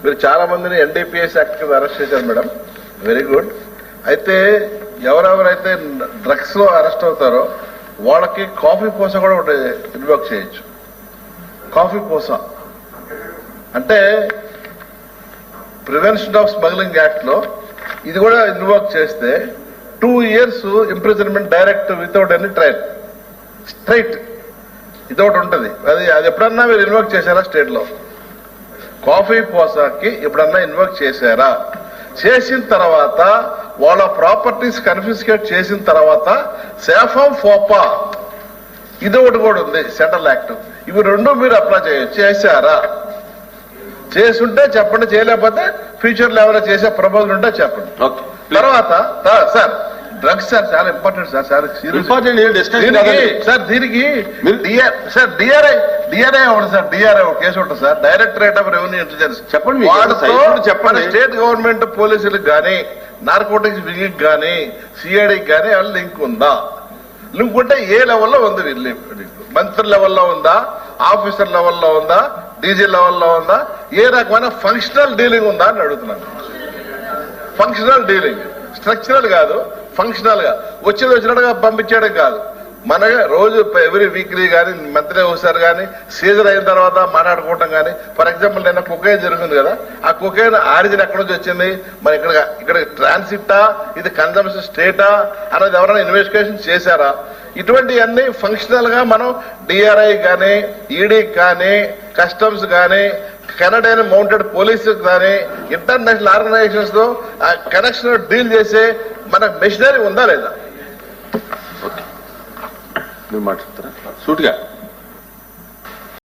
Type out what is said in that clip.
మీరు చాలా మందిని ఎన్డీపీఎస్ యాక్ట్ కింద అరెస్ట్ చేశారు మేడం, వెరీ గుడ్. అయితే ఎవరెవరైతే డ్రగ్స్ లో అరెస్ట్ అవుతారో వాళ్ళకి కాఫీ పూస కూడా ఒకటి ఇన్వోక్ చేయొచ్చు. కాఫీ పూస అంటే ప్రివెన్షన్ ఆఫ్ స్మగ్లింగ్ యాక్ట్ లో ఇది కూడా ఇన్వోక్ చేస్తే 2 years imprisonment direct without any trial, straight. ఇదొకటి ఉంటుంది. అది ఎప్పుడన్నా మీరు ఇన్వోక్ చేశారా స్టేట్ లో? కాఫీ పోసాకి ఎప్పుడన్నా ఇన్వోక్ చేశారా? చేసిన తర్వాత వాళ్ళ ప్రాపర్టీస్ కన్ఫిస్కేట్ చేసిన తర్వాత సేఫం ఫోపా ఇదొకటి కూడా ఉంది సెంట్రల్ యాక్ట్. ఇవి రెండు మీరు అప్లై చేయొచ్చు. చేశారా? చేసుంటే చెప్పండి, చేయలేకపోతే ఫ్యూచర్ లో ఎవరైనా చేసే ప్రపోజల్ ఉంటే చెప్పండి. తర్వాత సార్ డ్రగ్స్ సార్ చాలా ఇంపార్టెంట్ సార్, చాలా సీరియస్ సార్. దీనికి సార్ డిఆర్ఐ ఉంది సార్, డిఆర్ఐ కేసు ఉంటుంది sir, directorate of revenue intelligence. చెప్పండి చెప్పండి. స్టేట్ గవర్నమెంట్ పోలీసులకు కానీ నార్కోటిక్స్ వింగ్ కానీ సిఐడికి కానీ వాళ్ళ లింక్ ఉందా? లింక్ ఉంటే ఏ లెవెల్లో ఉంది? మంత్రి లెవెల్లో ఉందా, ఆఫీసర్ లెవెల్లో ఉందా, డీజీ లెవెల్లో ఉందా, ఏ రకమైన ఫంక్షనల్ డీలింగ్ ఉందా అని అడుగుతున్నాను. ఫంక్షనల్ డీలింగ్, స్ట్రక్చరల్ కాదు, ఫంక్షనల్ గా వచ్చినట్టుగా పంపించడం కాదు. మన రోజు ఎవ్రీ వీక్లీ కానీ మంత్లీ ఒకసారి కానీ సీజన్ అయిన తర్వాత మాట్లాడుకోవటం కానీ. ఫర్ ఎగ్జాంపుల్ నిన్న కుకైన్ జరిగింది కదా, ఆ కుకైన్ ఆరిజిన్ ఎక్కడి నుంచి వచ్చింది, మరి ఇక్కడ ట్రాన్సిటా, ఇది కన్జంప్షన్ స్టేటా అనేది ఎవరైనా ఇన్వెస్టిగేషన్ చేశారా? ఇటువంటివన్నీ ఫంక్షనల్ గా మనం డిఆర్ఐ కానీ ఈడీ కానీ కస్టమ్స్ కానీ కెనడియన్ మౌంటెడ్ పోలీసు కానీ ఇంటర్నేషనల్ ఆర్గనైజేషన్స్ తో కనెక్షన్ డీల్ చేసే మన మెషినరీ ఉందా లేదా? మీరు మాట్లాడతారా సూటిగా?